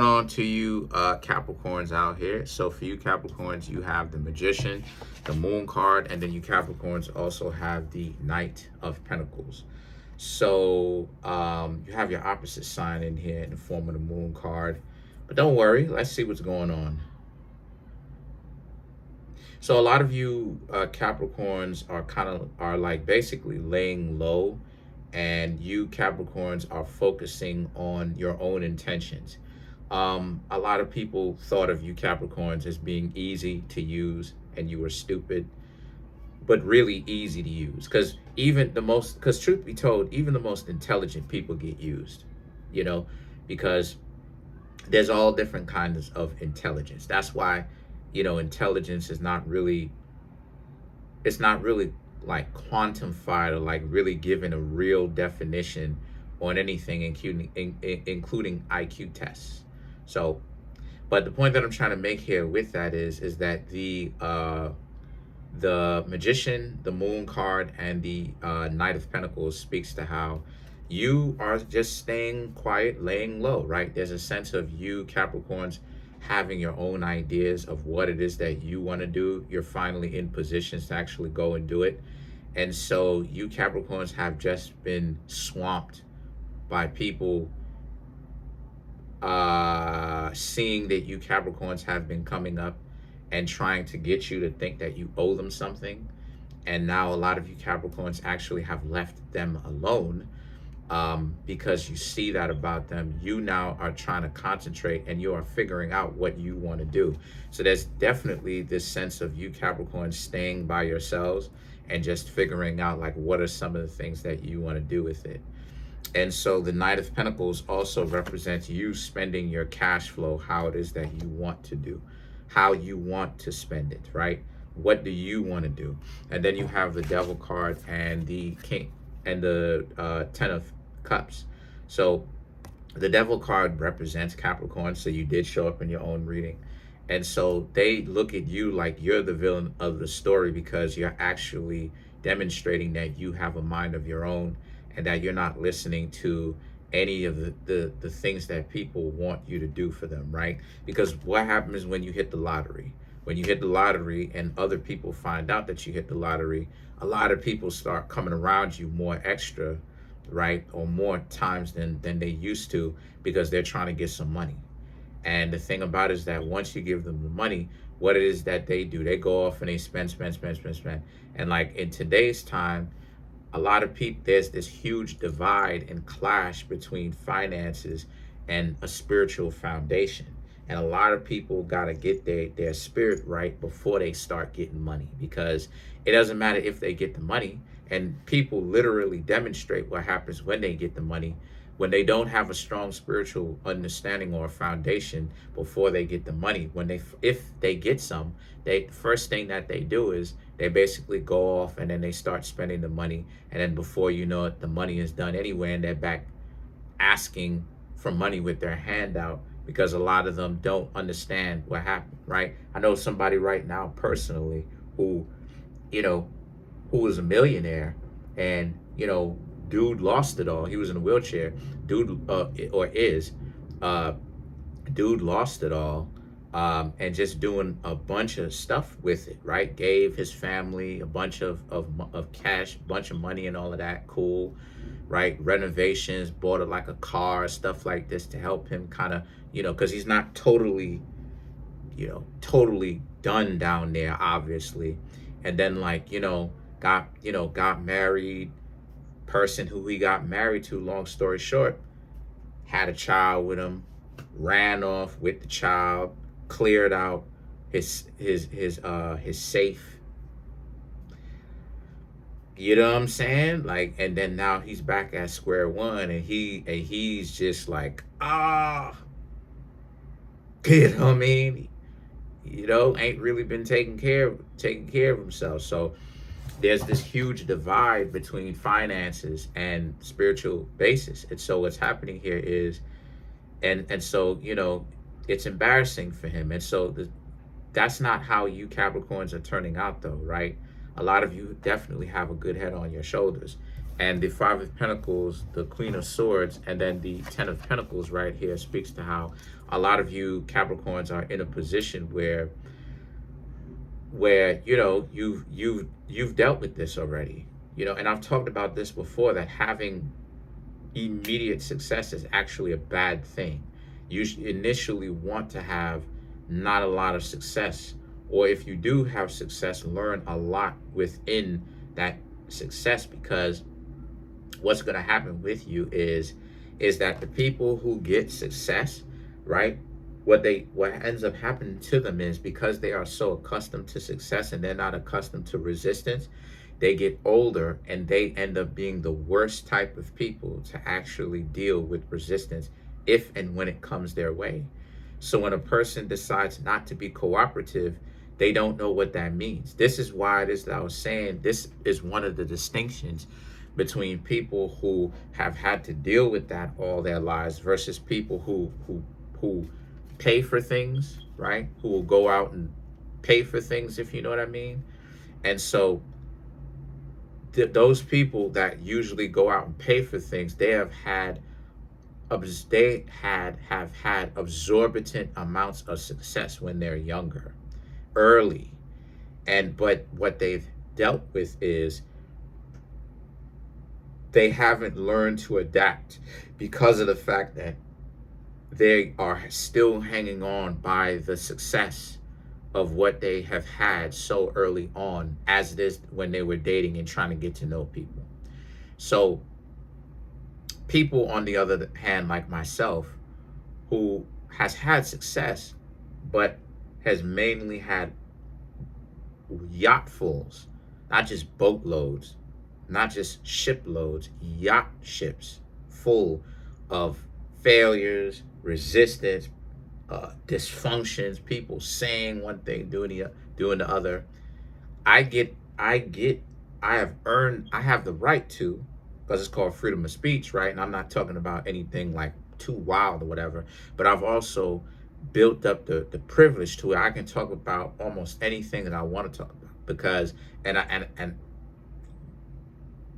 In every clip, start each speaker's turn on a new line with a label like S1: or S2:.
S1: On to you Capricorns out here. So for you Capricorns, you have the Magician, the Moon card, and then you Capricorns also have the Knight of Pentacles. So you have your opposite sign in here in the form of the Moon card. But don't worry, let's see what's going on. So a lot of you Capricorns are like basically laying low, and you Capricorns are focusing on your own intentions. A lot of people thought of you Capricorns as being easy to use, and you were stupid, but really easy to use. Because truth be told, even the most intelligent people get used, you know, because there's all different kinds of intelligence. That's why, intelligence is not really, it's not really like quantified or like really given a real definition on anything, including IQ tests. So, but the point that I'm trying to make here with that is that the Magician, the Moon card, and the Knight of Pentacles speaks to how you are just staying quiet, laying low, right? There's a sense of you Capricorns having your own ideas of what it is that you want to do. You're finally in positions to actually go and do it. And so you Capricorns have just been swamped by people seeing that you Capricorns have been coming up and trying to get you to think that you owe them something. And now a lot of you Capricorns actually have left them alone because you see that about them. You now are trying to concentrate and you are figuring out what you want to do. So there's definitely this sense of you Capricorns staying by yourselves and just figuring out like what are some of the things that you want to do with it. And so the Knight of Pentacles also represents you spending your cash flow, how it is that you want to do, how you want to spend it, right? What do you want to do? And then you have the Devil card and the King and the Ten of Cups. So the Devil card represents Capricorn, so you did show up in your own reading. And so they look at you like you're the villain of the story because you're actually demonstrating that you have a mind of your own and that you're not listening to any of the things that people want you to do for them, right? Because what happens when you hit the lottery? When you hit the lottery and other people find out that you hit the lottery, a lot of people start coming around you more extra, right? Or more times than they used to because they're trying to get some money. And the thing about it is that once you give them the money, what it is that they do, they go off and they spend. And like in today's time, a lot of people, there's this huge divide and clash between finances and a spiritual foundation. And a lot of people got to get their spirit right before they start getting money, because it doesn't matter if they get the money. And people literally demonstrate what happens when they get the money. When they don't have a strong spiritual understanding or foundation before they get the money, if they get some, first thing that they do is they basically go off and then they start spending the money, and then before you know it, the money is done anyway, and they're back asking for money with their hand out because a lot of them don't understand what happened, right? I know somebody right now personally who is a millionaire, and dude lost it all. He was in a wheelchair. Dude lost it all, and just doing a bunch of stuff with it, right? Gave his family a bunch of cash, bunch of money and all of that. Cool, right? Renovations, bought it like a car, stuff like this to help him kind of, because he's not totally done down there, obviously. And then got married. Person who he got married to, long story short, had a child with him, ran off with the child, cleared out his safe. You know what I'm saying? Like, and then now he's back at square one, and he's just like, you know what I mean? Ain't really been taking care of himself. So there's this huge divide between finances and spiritual basis. And so what's happening here is, and so, it's embarrassing for him. And so that's not how you Capricorns are turning out though, right? A lot of you definitely have a good head on your shoulders. And the Five of Pentacles, the Queen of Swords, and then the Ten of Pentacles right here speaks to how a lot of you Capricorns are in a position where you know you've dealt with this already. You know, and I've talked about this before, that having immediate success is actually a bad thing. You initially want to have not a lot of success, or if you do have success, learn a lot within that success, because what's going to happen with you is that the people who get success, right, what ends up happening to them is, because they are so accustomed to success and they're not accustomed to resistance, they get older and they end up being the worst type of people to actually deal with resistance if and when it comes their way. So when a person decides not to be cooperative, they don't know what that means. This is why it is that I was saying this is one of the distinctions between people who have had to deal with that all their lives versus people who pay for things, right? Who will go out and pay for things, if you know what I mean. And so those people that usually go out and pay for things, they have had exorbitant amounts of success when they're younger, early. But what they've dealt with is they haven't learned to adapt, because of the fact that they are still hanging on by the success of what they have had so early on, as it is when they were dating and trying to get to know people. So people, on the other hand, like myself, who has had success, but has mainly had yachtfuls, not just boatloads, not just shiploads, yacht ships full of failures, resistance, dysfunctions, people saying one thing, doing the other. I have the right to, because it's called freedom of speech, right? And I'm not talking about anything like too wild or whatever, but I've also built up the privilege to where I can talk about almost anything that I want to talk about, because and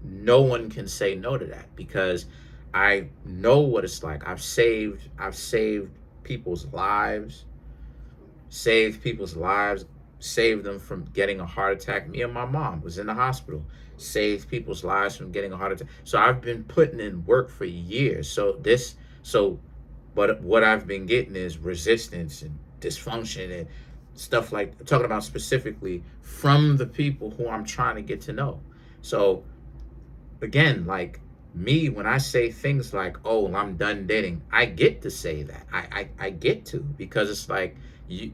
S1: no one can say no to that, because I know what it's like. I've saved people's lives, saved them from getting a heart attack. Me and my mom was in the hospital, saved people's lives from getting a heart attack. So I've been putting in work for years. But what I've been getting is resistance and dysfunction and stuff, like talking about specifically from the people who I'm trying to get to know. So again, like me, when I say things like, oh, I'm done dating, I get to say that. I get to, because it's like you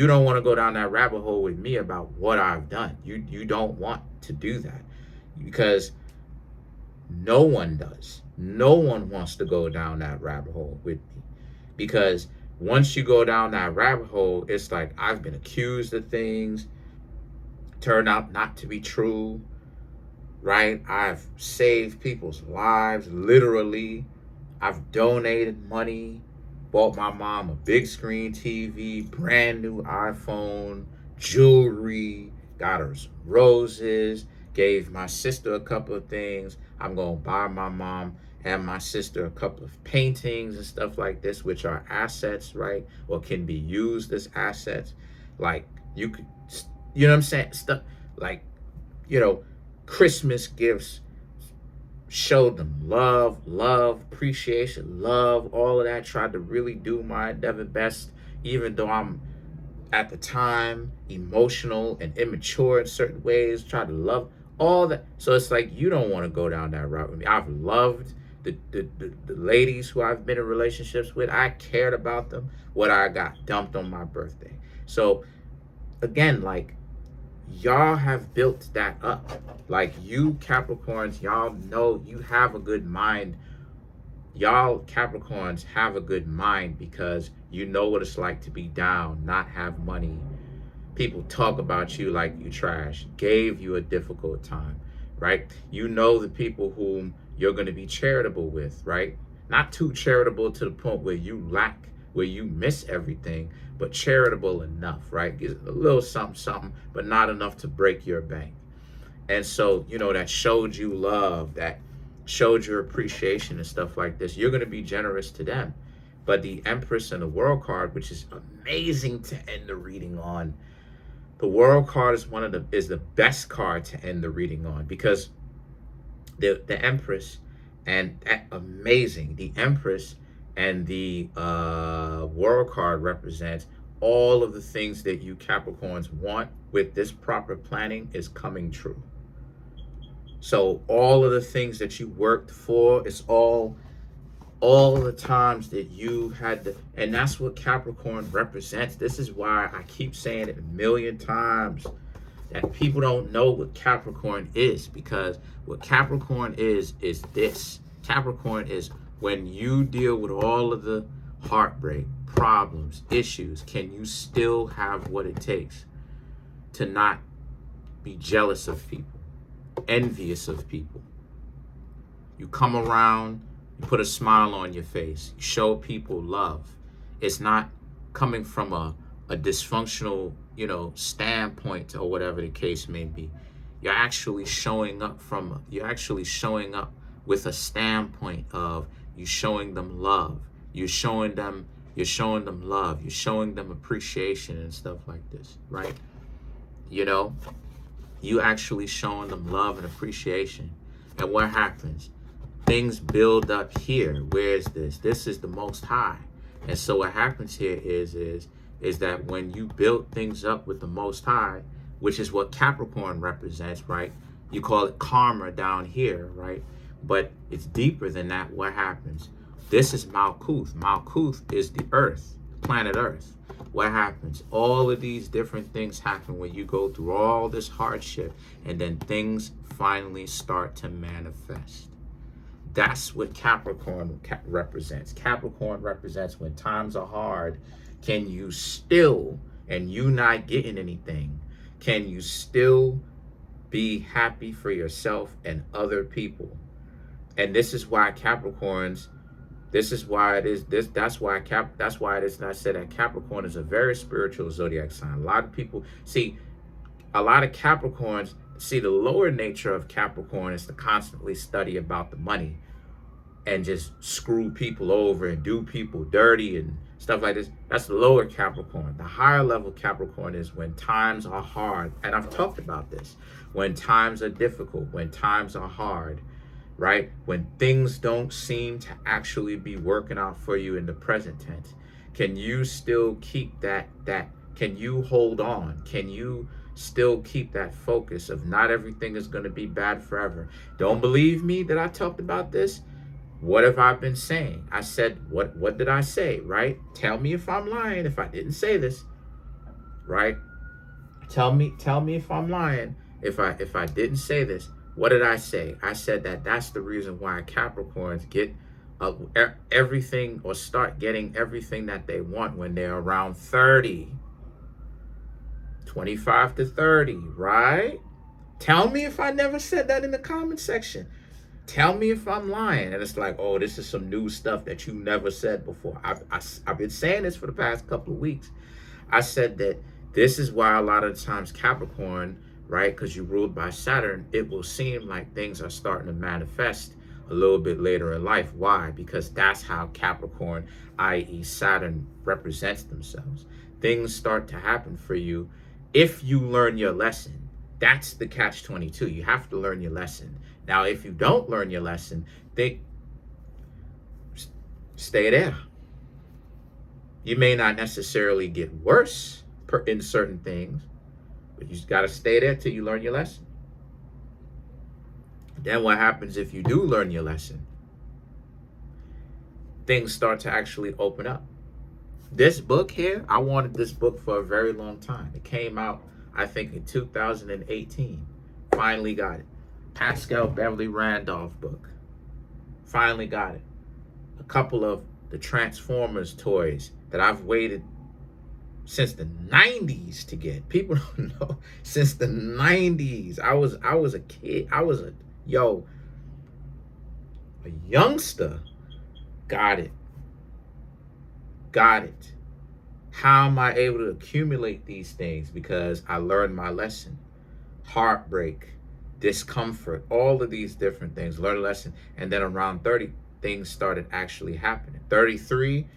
S1: don't want to go down that rabbit hole with me about what I've done. You don't want to do that, because no one does. No one wants to go down that rabbit hole with me, because once you go down that rabbit hole, it's like I've been accused of things, turned out not to be true, right? I've saved people's lives, literally. I've donated money, bought my mom a big screen TV, brand new iPhone, jewelry, got her some roses, gave my sister a couple of things. I'm going to buy my mom and my sister a couple of paintings and stuff like this, which are assets, right? Or can be used as assets. Like, you know what I'm saying? Stuff like, Christmas gifts, showed them love, appreciation, love, all of that. Tried to really do my endeavor best, even though I'm at the time emotional and immature in certain ways. Tried to love all that. So it's like, you don't want to go down that route with me. I've loved the ladies who I've been in relationships with. I cared about them. What I got dumped on my birthday. So again, like, y'all have built that up. Like, you Capricorns, y'all know you have a good mind. Y'all Capricorns have a good mind, because you know what it's like to be down, not have money. People talk about you like you trash, gave you a difficult time, right? You know the people whom you're going to be charitable with, right? Not too charitable to the point where you lack, where you miss everything, but charitable enough, right? Get a little something, but not enough to break your bank. And so, that showed you love, that showed your appreciation and stuff like this, you're going to be generous to them. But the Empress and the World card, which is amazing to end the reading on, the World card is the best card to end the reading on, because the Empress and amazing, the Empress and the World card represents all of the things that you Capricorns want with this proper planning is coming true. So all of the things that you worked for, it's all of the times that you had to, and that's what Capricorn represents. This is why I keep saying it a million times, that people don't know what Capricorn is, because what Capricorn is this. Capricorn is when you deal with all of the heartbreak, problems, issues, can you still have what it takes to not be jealous of people, envious of people? You come around, you put a smile on your face, you show people love. It's not coming from a dysfunctional, standpoint or whatever the case may be. You're actually showing up with a standpoint of you showing them love. You're showing them love. You're showing them appreciation and stuff like this, right? You actually showing them love and appreciation. And what happens? Things build up here. Where is this? This is the Most High. And so what happens here is that when you build things up with the Most High, which is what Capricorn represents, right? You call it karma down here, right? But it's deeper than that. What happens? This is Malkuth. Malkuth is the Earth, planet Earth. What happens? All of these different things happen when you go through all this hardship, and then things finally start to manifest. That's what Capricorn represents. Capricorn represents when times are hard, can you still, and you not getting anything, can you still be happy for yourself and other people? And this is why Capricorns, that's why it is not said that Capricorn is a very spiritual zodiac sign. A lot of people see, a lot of Capricorns see the lower nature of Capricorn is to constantly study about the money and just screw people over and do people dirty and stuff like this. That's the lower Capricorn. The higher level Capricorn is when times are hard. And I've talked about this. When times are difficult, when times are hard, right? When things don't seem to actually be working out for you in the present tense, can you still keep that can you hold on? Can you still keep that focus of not everything is going to be bad forever? Don't believe me that I talked about this? What have I been saying? I said, what did I say, right? Tell me if I'm lying if I didn't say this, right? Tell me if I'm lying if I didn't say this. What did I say? I said that's the reason why Capricorns get everything, or start getting everything that they want when they're around 30. 25 to 30, right? Tell me if I never said that in the comment section. Tell me if I'm lying. And it's like, oh, this is some new stuff that you never said before. I've been saying this for the past couple of weeks. I said that this is why a lot of the times Capricorn, right, because you're ruled by Saturn, it will seem like things are starting to manifest a little bit later in life. Why? Because that's how Capricorn, i.e. Saturn, represents themselves. Things start to happen for you if you learn your lesson. That's the catch-22. You have to learn your lesson. Now, if you don't learn your lesson, stay there. You may not necessarily get worse in certain things, but you just got to stay there till you learn your lesson. Then what happens if you do learn your lesson? Things start to actually open up. This book here, I wanted this book for a very long time. It came out, I think, in 2018. Finally got it. Pascal Beverly Randolph book. Finally got it. A couple of the Transformers toys that I've waited since the 90s to get. People don't know. Since the 90s. I was a kid. I was a youngster. Got it. How am I able to accumulate these things? Because I learned my lesson. Heartbreak, discomfort, all of these different things, learn a lesson. And then around 30, things started actually happening. 33,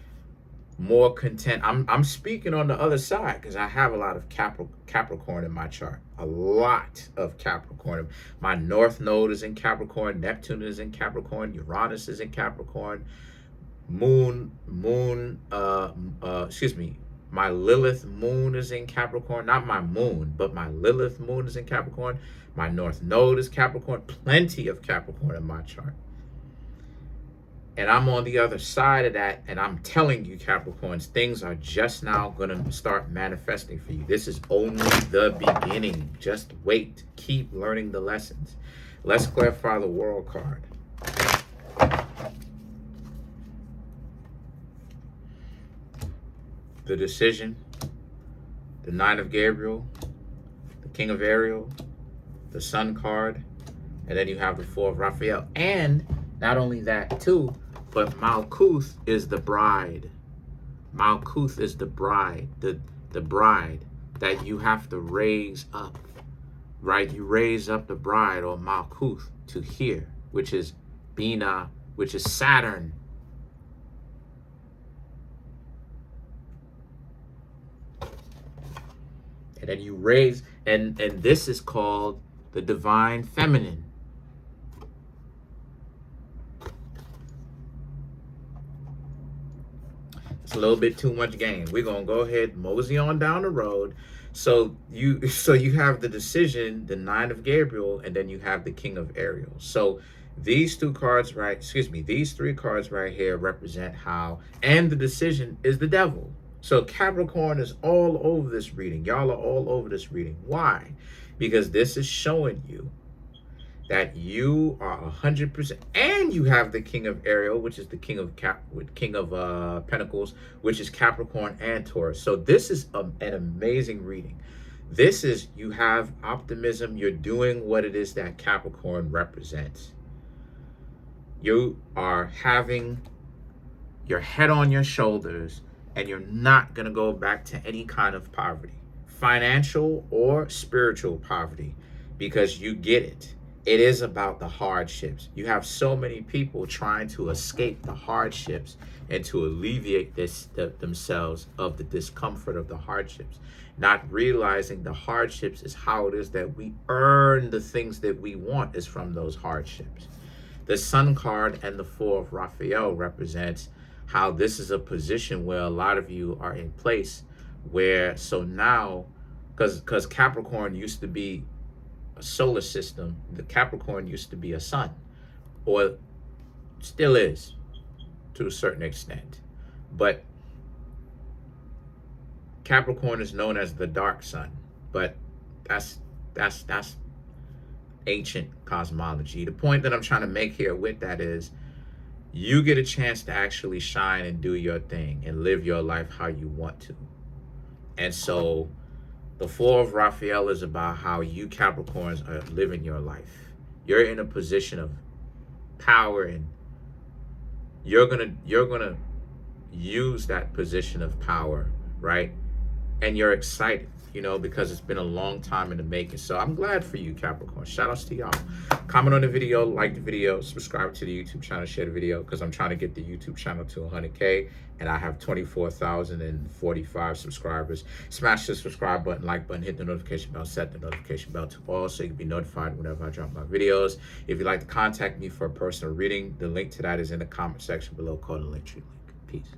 S1: more content. I'm speaking on the other side because I have a lot of Capricorn in my chart. A lot of Capricorn. My North Node is in Capricorn. Neptune is in Capricorn. Uranus is in Capricorn. My Lilith moon is in Capricorn. Not my moon, but my Lilith moon is in Capricorn. My North Node is Capricorn. Plenty of Capricorn in my chart. And I'm on the other side of that, and I'm telling you, Capricorns, things are just now going to start manifesting for you. This is only the beginning. Just wait. Keep learning the lessons. Let's clarify the World card. The Decision, the Nine of Gabriel, the King of Ariel, the Sun card, and then you have the Four of Raphael. And not only that, too, but Malkuth is the bride. Malkuth is the bride, the bride that you have to raise up, right? You raise up the bride, or Malkuth, to here, which is Bina, which is Saturn. And then you raise, and this is called the Divine Feminine. It's a little bit too much game. We're gonna go ahead, mosey on down the road. So you have the Decision, the Nine of Gabriel, and then you have the King of Ariel. So these two cards, these three cards right here represent how, and the Decision is the devil. So Capricorn is all over this reading. Y'all are all over this reading. Why? Because this is showing you that you are 100%, and you have the King of Ariel, which is the King of Pentacles, which is Capricorn and Taurus. So this is an amazing reading. This is, you have optimism. You're doing what it is that Capricorn represents. You are having your head on your shoulders, and you're not going to go back to any kind of poverty, financial or spiritual poverty, because you get it. It is about the hardships. You have so many people trying to escape the hardships and to alleviate themselves of the discomfort of the hardships, not realizing the hardships is how it is that we earn the things that we want is from those hardships. The Sun card and the Four of Raphael represents how this is a position where a lot of you are in place where, so now, because Capricorn used to be a solar system, the Capricorn used to be a sun, or still is to a certain extent. But Capricorn is known as the dark sun, but that's ancient cosmology. The point that I'm trying to make here with that is, you get a chance to actually shine and do your thing and live your life how you want to. And so the Four of Raphael is about how you Capricorns are living your life. You're in a position of power, and you're gonna use that position of power, right? And you're excited, because it's been a long time in the making. So I'm glad for you, Capricorn. Shout outs to y'all. Comment on the video, like the video, subscribe to the YouTube channel, share the video, because I'm trying to get the YouTube channel to 100K, and I have 24,045 subscribers. Smash the subscribe button, like button, hit the notification bell, set the notification bell to all so you can be notified whenever I drop my videos. If you'd like to contact me for a personal reading, the link to that is in the comment section below. Call the link tree link. Peace.